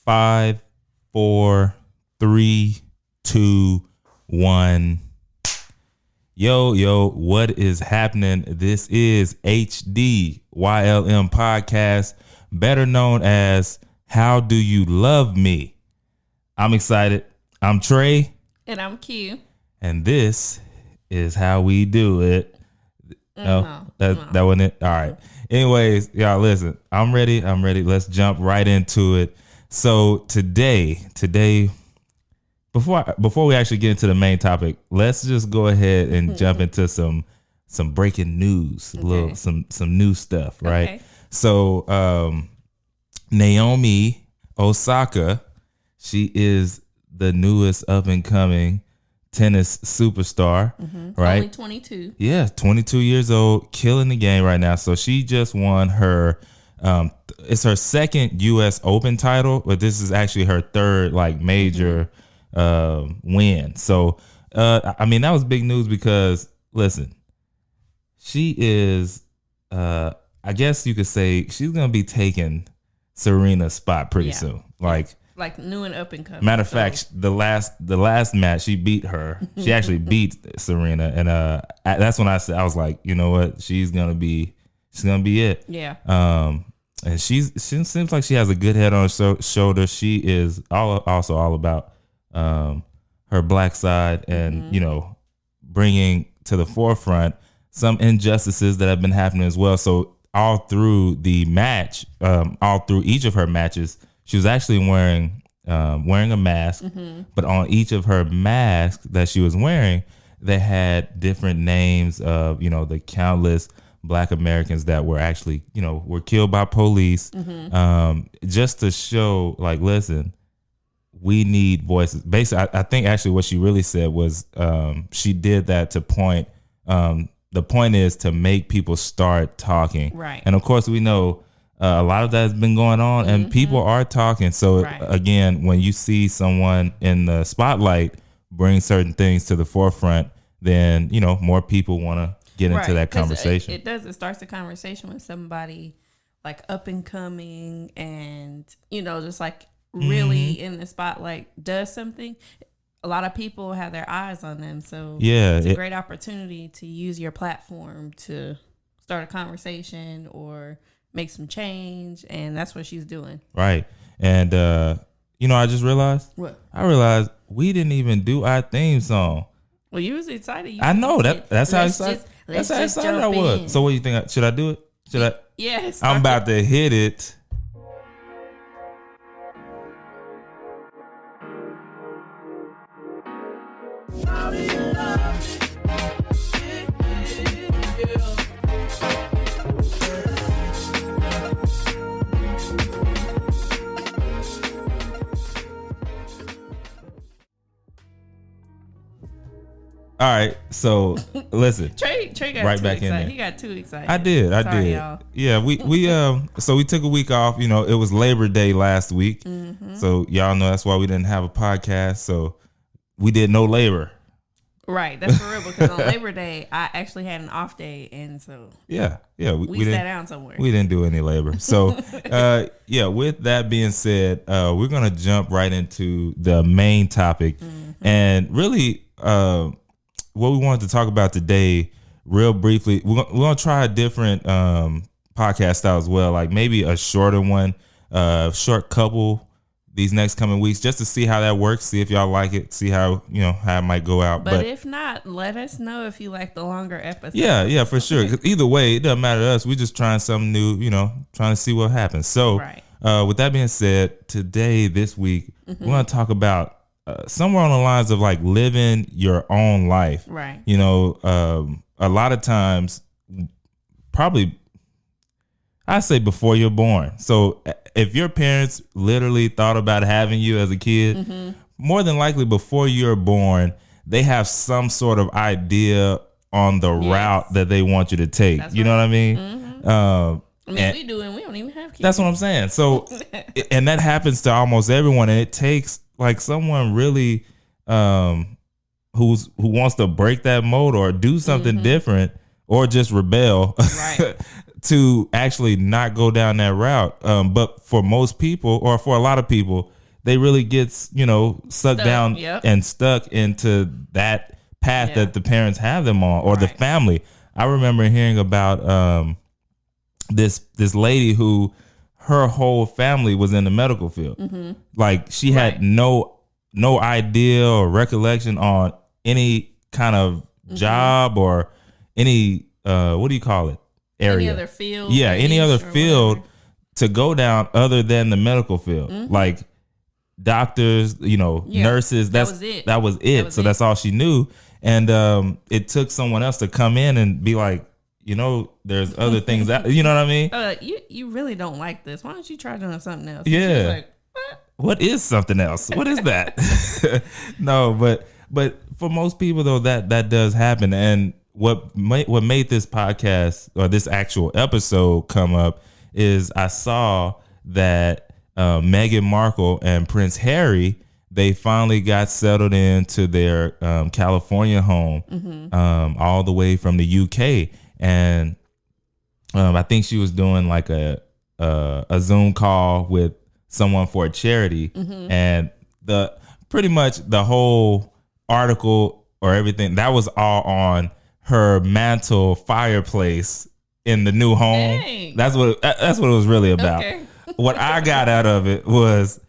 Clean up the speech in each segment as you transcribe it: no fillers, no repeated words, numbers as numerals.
5, 4, 3, 2, 1. Yo, what is happening? This is HDYLM podcast, better known as How Do You Love Me? I'm excited. I'm Trey. And I'm Q. And this is how we do it. No, that wasn't it. All right. Anyways, y'all listen, I'm ready. Let's jump right into it. So today, before we actually get into the main topic, let's just go ahead and jump into some breaking news, some new stuff, right? Okay. So Naomi Osaka, she is the newest up and coming tennis superstar, right? Only 22. Yeah, 22 years old, killing the game right now. So she just won her it's her second US Open title, but this is actually her third major win. So I mean, that was big news because listen, she is I guess you could say she's gonna be taking Serena's spot pretty soon. Like new and up and coming. Matter of fact, the last match she beat her. She actually beat Serena, and that's when I was like, you know what, she's gonna be it. Yeah. And she seems like she has a good head on her shoulder. She is also all about her black side and bringing to the forefront some injustices that have been happening as well. So all through the match, all through each of her matches, she was actually wearing a mask, but on each of her masks that she was wearing, they had different names of, the countless Black Americans that were actually, were killed by police, just to show, listen, we need voices. Basically, I think actually what she really said was she did that to point. The point is to make people start talking. Right. And of course, we know a lot of that has been going on and people are talking. So again, when you see someone in the spotlight bring certain things to the forefront, then, more people want to get into that conversation. It starts the conversation with somebody up and coming and, just really in the spotlight does something. A lot of people have their eyes on them. So it's a great opportunity to use your platform to start a conversation or make some change, and that's what she's doing. Right. And I just realized. What? I realized we didn't even do our theme song. Well, you was excited. I know that's how excited. That's how excited I was. In. So what do you think? Should I do it? Should I? Yes. I'm about to hit it. All right, so listen. Trey got right back excited. In there. He got too excited. I did. Y'all. Yeah, we so we took a week off. It was Labor Day last week, so y'all know that's why we didn't have a podcast. So we did no labor. Right, that's for real because on Labor Day I actually had an off day, and so we sat down somewhere. We didn't do any labor. So with that being said, we're gonna jump right into the main topic, and really what we wanted to talk about today, real briefly, we're gonna try a different podcast style as well, like maybe a shorter one, short couple these next coming weeks, just to see how that works, see if y'all like it, see how how it might go out. But if not, let us know if you like the longer episodes. Yeah, for sure. 'Cause either way, it doesn't matter to us. We're just trying something new, trying to see what happens. So with that being said, this week, we're gonna talk about somewhere on the lines of living your own life. Right. A lot of times, probably, I say before you're born. So if your parents literally thought about having you as a kid, more than likely before you're born, they have some sort of idea on the route that they want you to take. That's know what I mean? We do, and we don't even have kids. That's what I'm saying. So, and that happens to almost everyone, and it takes someone really who wants to break that mold or do something different or just rebel to actually not go down that route. But for most people, or for a lot of people, they really gets, sucked down and stuck into that path that the parents have them on, or the family. I remember hearing about this lady who her whole family was in the medical field. Like she had no idea or recollection on any kind of job or any what do you call it? Area. Any other field. Yeah, any other field to go down other than the medical field. Like doctors, nurses, that was it. So that's all she knew. And it took someone else to come in and be like, there's other things that, you know what I mean? You really don't like this. Why don't you try doing something else? Yeah. Like, what is something else? What is that? No, but for most people though, that does happen. And what made this podcast or this actual episode come up is I saw that Meghan Markle and Prince Harry, they finally got settled into their California home, all the way from the UK. And I think she was doing like a Zoom call with someone for a charity, and pretty much the whole article or everything that was all on her mantle fireplace in the new home. Dang. That's what it was really about. Okay. What I got out of it was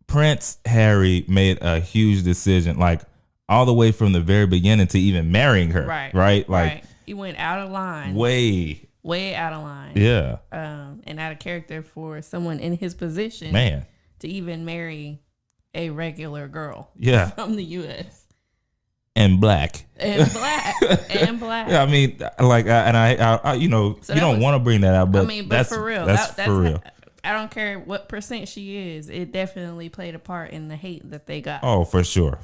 Prince Harry made a huge decision, like all the way from the very beginning to even marrying her. Right. Like he went out of line. Way out of line. Yeah. And out of character for someone in his position. Man. To even marry a regular girl. Yeah. From the U.S. And black. And black. Yeah, I mean, like, I you don't want to bring that out, but that's for real. That's for real. I don't care what percent she is. It definitely played a part in the hate that they got. Oh, for sure.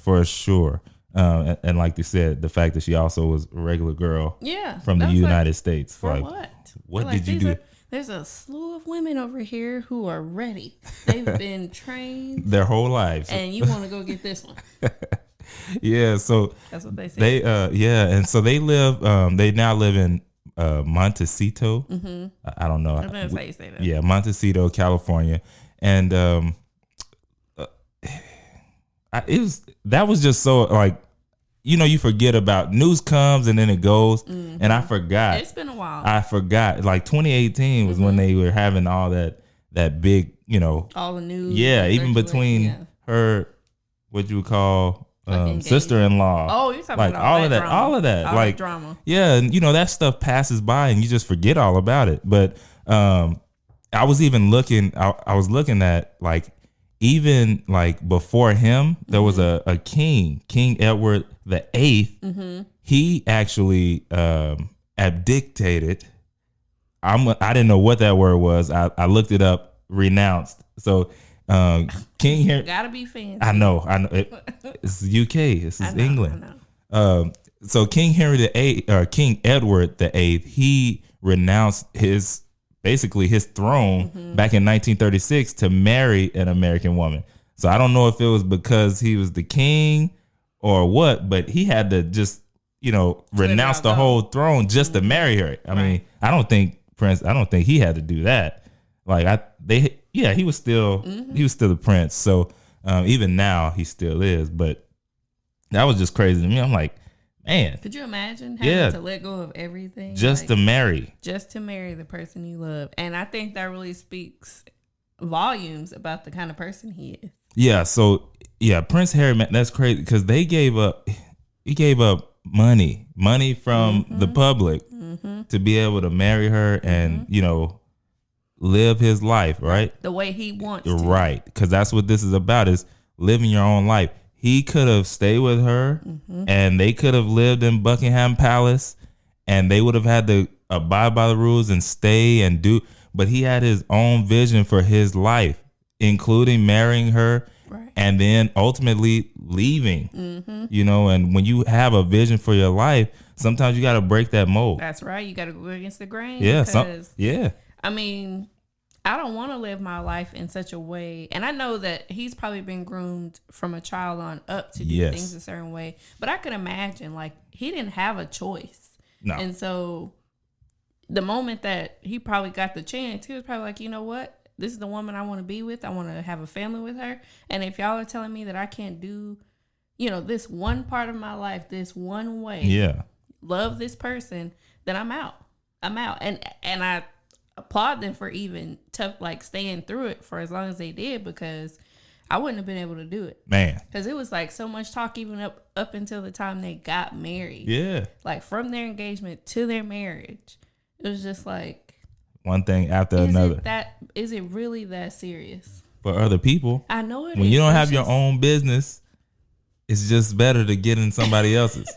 And like you said, the fact that she also was a regular girl. Yeah. From the United States. For like, what? What did you do? There's a slew of women over here who are ready. They've been trained their whole lives, and you want to go get this one. Yeah, so that's what they say. They and so they live. They now live in Montecito. I don't know. That's how you say that. Yeah, Montecito, California, and that was just so like, you forget about news comes and then it goes, and I forgot. It's been a while. I forgot. Like 2018 was when they were having all that big, all the news. Yeah, even between her, what you would call. Sister-in-law. Oh, you're talking like about all of that, drama. All of that, like drama. Yeah, and that stuff passes by, and you just forget all about it. But I was even looking. I was looking at like even like before him, there was a king, King Edward VIII. He actually abdicated. I didn't know what that word was. I looked it up. Renounced. So. King Henry gotta be fancy. I know. It's UK. This is England. I know. So King Henry VIII, or King Edward VIII, he renounced his throne back in 1936 to marry an American woman. So I don't know if it was because he was the king or what, but he had to just renounce the whole throne just to marry her. I mean, I don't think he had to do that. Like he was still the prince. So even now he still is. But that was just crazy to me. I'm like, man, could you imagine having to let go of everything just to marry the person you love? And I think that really speaks volumes about the kind of person he is. Yeah. So Prince Harry, man, that's crazy because he gave up money from the public to be able to marry her and live his life, right? The way he wants to. Right. Because that's what this is about, is living your own life. He could have stayed with her and they could have lived in Buckingham Palace and they would have had to abide by the rules and stay and do. But he had his own vision for his life, including marrying her and then ultimately leaving, and when you have a vision for your life, sometimes you got to break that mold. That's right. You got to go against the grain. Yeah. I mean, I don't want to live my life in such a way. And I know that he's probably been groomed from a child on up to do things a certain way. But I could imagine, like, he didn't have a choice. No. And so the moment that he probably got the chance, he was probably like, you know what? this is the woman I want to be with. I want to have a family with her. And if y'all are telling me that I can't do, this one part of my life, this one way, love this person, then I'm out. I'm out. And I applaud them for even staying through it for as long as they did, because I wouldn't have been able to do it. Man. Because it was like so much talk even up until the time they got married. Yeah. Like from their engagement to their marriage. It was just like one thing after another. Is it really that serious? For other people. I know it is. When you don't have your own business, it's just better to get in somebody else's.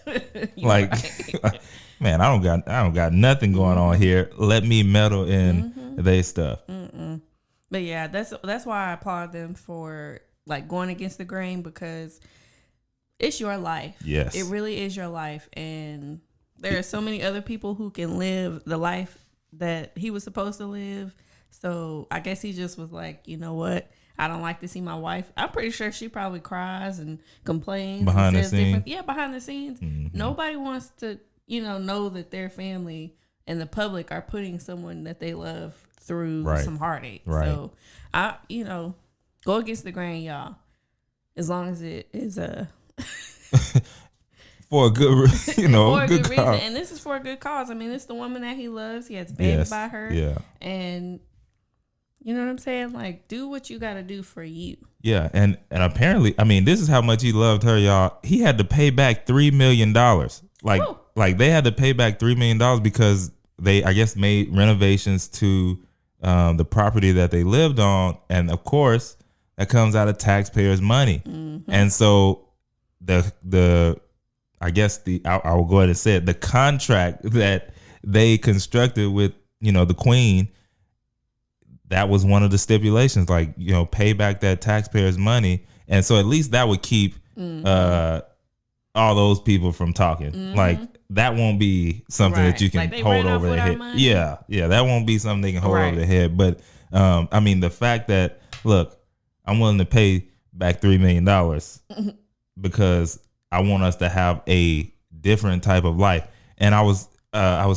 Like, right. Man, I don't got nothing going on here. Let me meddle in their stuff. But yeah, that's why I applaud them for like going against the grain, because it's your life. Yes. It really is your life. And there are so many other people who can live the life that he was supposed to live. So I guess he just was like, you know what? I don't like to see my wife. I'm pretty sure she probably cries and complains. Behind the scenes. Yeah, behind the scenes. Nobody wants to, know that their family and the public are putting someone that they love through some heartache. Right. So I, go against the grain, y'all. As long as it is for a good, for a good reason. And this is for a good cause. I mean, it's the woman that he loves. He has a baby by her. Yeah. And you know what I'm saying? Like, do what you got to do for you. Yeah. And apparently, I mean, this is how much he loved her, y'all. He had to pay back $3 million. Like they had to pay back $3 million because they, I guess, made renovations to the property that they lived on. And of course, that comes out of taxpayers' money. And so I will go ahead and say it, the contract that they constructed with, the queen, that was one of the stipulations, like, pay back that taxpayers' money. And so at least that would keep all those people from talking. Like, that won't be something that you can hold over their head. Yeah. That won't be something they can hold over their head. But I mean, the fact that, look, I'm willing to pay back $3 million because I want us to have a different type of life. And I was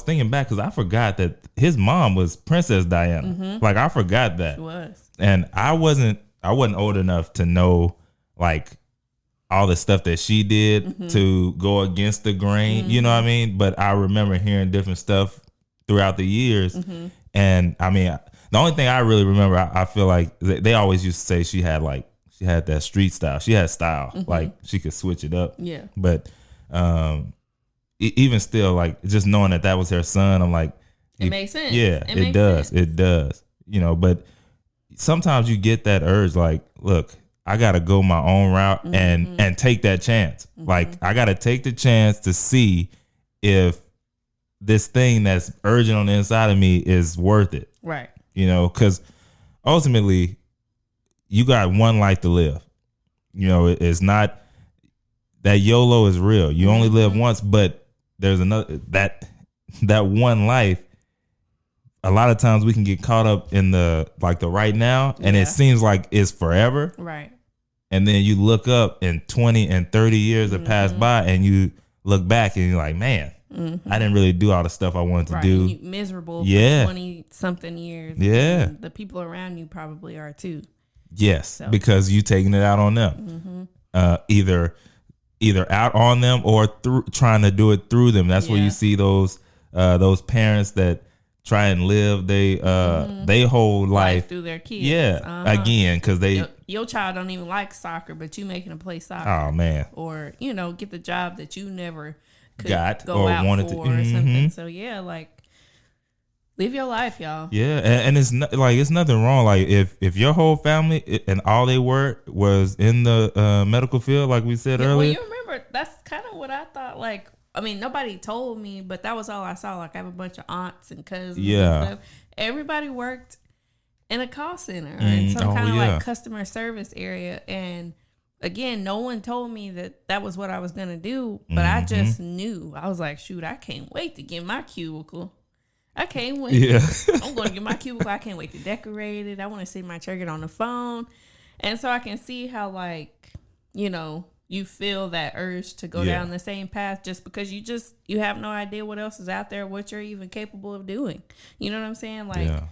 thinking back because I forgot that his mom was Princess Diana. Like, I forgot that. She was. And I wasn't old enough to know like all the stuff that she did to go against the grain. You know what I mean? But I remember hearing different stuff throughout the years. And I mean, the only thing I really remember, I feel like they always used to say she had that street style. She had style. Like, she could switch it up. Yeah. But even still, like, just knowing that was her son, I'm like, it makes sense. Yeah, it does. Sense. It does. But sometimes you get that urge, like, look, I gotta go my own route and take that chance. Like, I gotta take the chance to see if this thing that's urging on the inside of me is worth it. Right. Because ultimately, you got one life to live. It's not that YOLO is real. You only live once, but there's another that one life. A lot of times we can get caught up in the right now, and it seems like it's forever. Right. And then you look up and 20 and 30 years have passed by, and you look back and you're like, man, I didn't really do all the stuff I wanted to do. You miserable for 20-something years. Yeah. And the people around you probably are too. Yes, because you taking it out on them. Either out on them or trying to do it through them. That's where you see those parents that try and live they whole life through their kids. Yeah, again, because your child don't even like soccer, but you making them play soccer. Oh man, or get the job that you never could got go or out wanted for to, or something. So yeah, like, live your life, y'all. Yeah, and it's not, like, it's nothing wrong. Like, if your whole family and all they were was in the medical field, like we said earlier. Well, you remember, that's kind of what I thought. Like, I mean, nobody told me, but that was all I saw. Like, I have a bunch of aunts and cousins and stuff. Everybody worked in a call center or in some kind of like customer service area. And again, no one told me that was what I was going to do, but I just knew. I was like, shoot, I can't wait to get my cubicle. I can't wait. Yeah. I'm going to get my cubicle. I can't wait to decorate it. I want to see my children on the phone. And so I can see how, like, you feel that urge to go down the same path just because you have no idea what else is out there, what you're even capable of doing. You know what I'm saying? Like,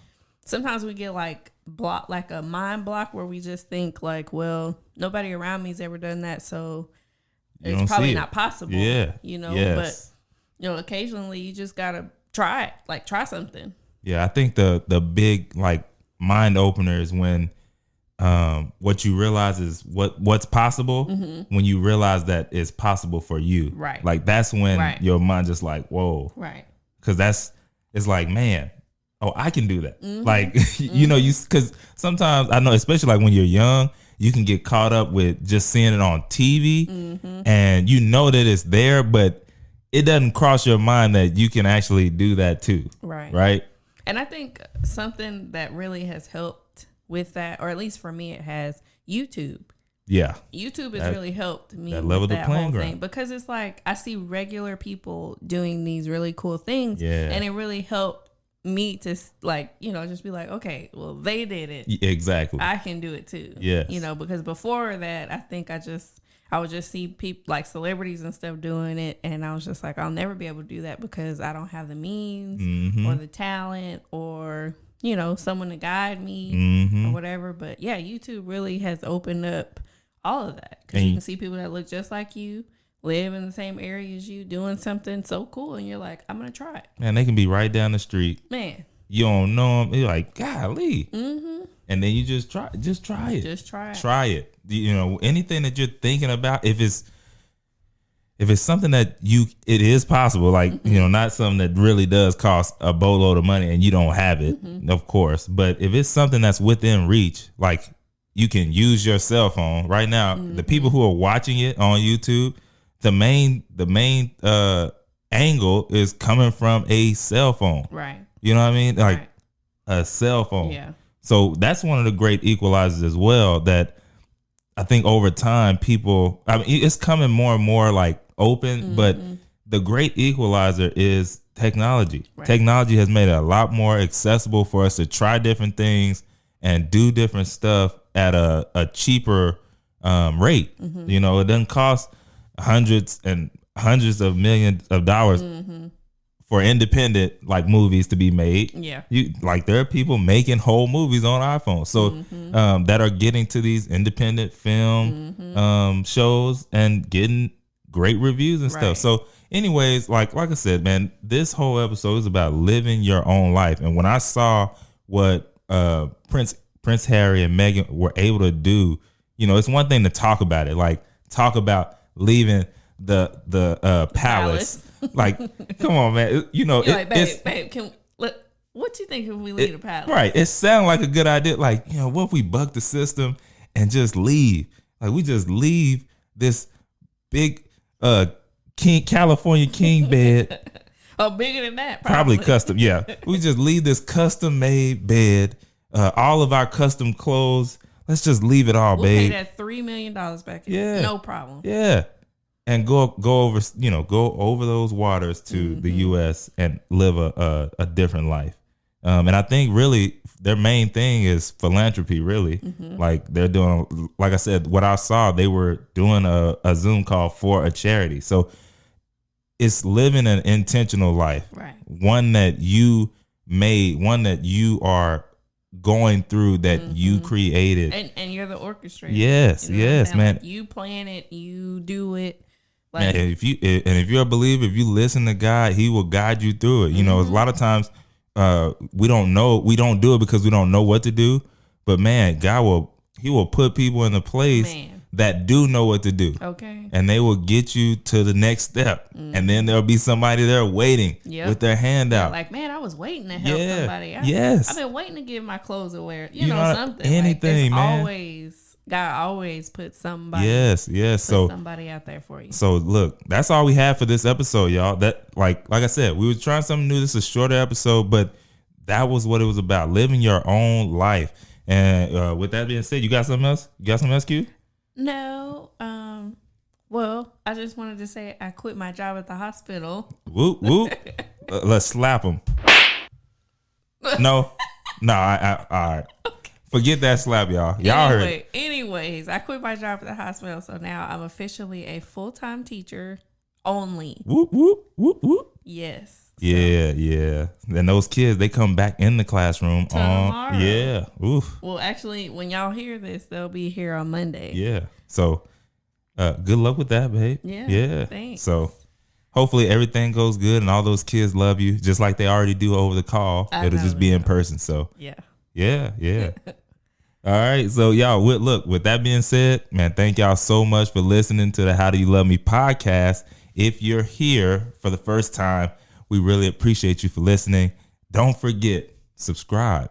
sometimes we get like a mind block where we just think like, well, nobody around me's ever done that, so it's probably not possible. Yeah. But occasionally you just gotta try it, like try something. Yeah, I think the big like mind opener is when what you realize is what's possible when you realize that it's possible for you. Right. Like that's when your mind just like, whoa. Right. Because it's like, man, oh, I can do that. Like, because sometimes I know, especially like when you're young, you can get caught up with just seeing it on TV and you know that it's there, but it doesn't cross your mind that you can actually do that too. Right. Right. And I think something that really has helped with that, or at least for me, it has YouTube. Yeah. YouTube has really helped me that level with the that playing whole ground. thing, because it's like I see regular people doing these really cool things, Yeah. and it really helped me to like, just be like, okay, well, they did it. Exactly. I can do it too. Yes. Because before that, I think I would just see people like celebrities and stuff doing it, and I was just like, I'll never be able to do that because I don't have the means or the talent or someone to guide me or whatever. But yeah, YouTube really has opened up all of that, because you can see people that look just like you, live in the same area as you, doing something so cool, and you're like, I'm gonna try it. Man, they can be right down the street. Man, you don't know them. You're like, golly. And then you just try it. Just try it. Try it. Anything that you're thinking about, if it's something that it is possible, like, not something that really does cost a boatload of money and you don't have it, of course. But if it's something that's within reach, like you can use your cell phone right now. The people who are watching it on YouTube, the main angle is coming from a cell phone. right. You know what I mean? Like a cell phone. Yeah. So that's one of the great equalizers as well, that I think over time it's coming more and more like open, but the great equalizer is technology. Right. Technology has made it a lot more accessible for us to try different things and do different stuff at a cheaper rate. It doesn't cost hundreds and hundreds of millions of dollars for independent like movies to be made. Yeah. There are people making whole movies on iPhones. So that are getting to these independent film shows and getting great reviews and stuff. So anyways, like I said, man, this whole episode is about living your own life. And when I saw what Prince Harry and Meghan were able to do, it's one thing to talk about it, like talk about leaving the palace. Like, come on, man. Like, babe, what you think if we leave the palace? Right. It sounded like a good idea. Like, what if we buck the system and just leave? Like, we just leave this big California king bed. Oh, bigger than that. Probably custom. Yeah. We just leave this custom made bed, all of our custom clothes. Let's just leave it all, babe. We'll pay that $3 million back in. Yeah. No problem. Yeah. And go over those waters to the U.S. and live a different life. And I think really their main thing is philanthropy, really. Like they're doing, like I said, what I saw, they were doing a Zoom call for a charity. So it's living an intentional life. Right. One that you made, one that you are going through, that you created. And you're the orchestrator. Yes, man. Like you plan it, you do it. Like, man, if you're a believer, if you listen to God, He will guide you through it. A lot of times we don't do it because we don't know what to do. But man, He will put people in the place that do know what to do. Okay. And they will get you to the next step. And then there'll be somebody there waiting with their hand out. Like, man, I was waiting to help somebody out. Yes. I've been waiting to give my clothes away. Something. Anything, man. God always puts somebody. Yes. So somebody out there for you. So look, that's all we have for this episode, y'all. That like I said, we were trying something new. This is a shorter episode, but that was what it was about: living your own life. And with that being said, you got something else? You got something else, Q? No. Well, I just wanted to say I quit my job at the hospital. Whoop whoop. Let's slap him. No. All right. Okay. Forget that slap, y'all. Y'all heard. Anyways, I quit my job at the hospital, so now I'm officially a full-time teacher only. Whoop whoop whoop whoop. Yes. Yeah. And those kids, they come back in the classroom tomorrow. Yeah. Oof. Well, actually, when y'all hear this, they'll be here on Monday. Yeah. So, good luck with that, babe. Yeah. Thanks. So, hopefully everything goes good and all those kids love you just like they already do over the call. It'll just be in person. So, yeah. All right. So, y'all, with that being said, man, thank y'all so much for listening to the How Do You Love Me podcast. If you're here for the first time, we really appreciate you for listening. Don't forget, subscribe.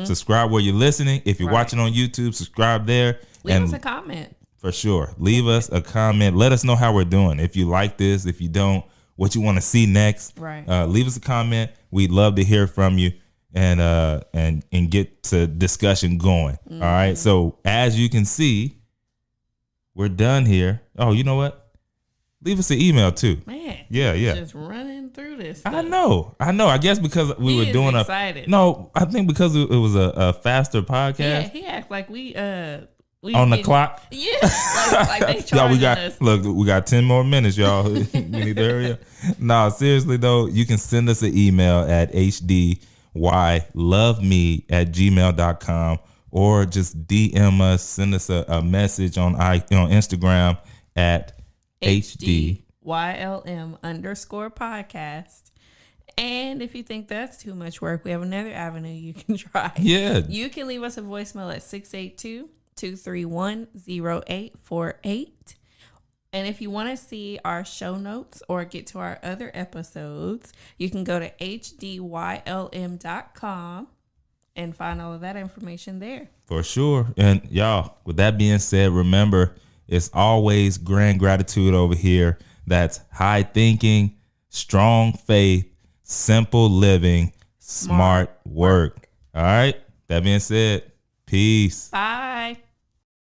Subscribe where you're listening. If you're watching on YouTube, subscribe there. Leave us a comment. For sure. Leave us a comment. Let us know how we're doing. If you like this, if you don't, what you want to see next. Right. Leave us a comment. We'd love to hear from you and get to discussion going. All right. So as you can see, we're done here. Oh, you know what? Leave us an email too. Man. Yeah. Just running through this stuff. I know. I guess because we were doing excited. No, I think because it was a faster podcast. Yeah, he act like we on the clock. Yeah. Like they charging us. Look, we got 10 more minutes, y'all. We need to hurry up. No, seriously though, you can send us an email at HDYLOVEME@gmail.com or just DM us, send us a message on Instagram at HDYLM_podcast. And if you think that's too much work, we have another avenue you can try. Yeah. You can leave us a voicemail at 682-231-0848. And if you want to see our show notes or get to our other episodes, you can go to HDYLM.com and find all of that information there. For sure. And y'all, with that being said, remember, it's always grand gratitude over here. That's high thinking, strong faith, simple living, smart work. All right. That being said, peace. Bye.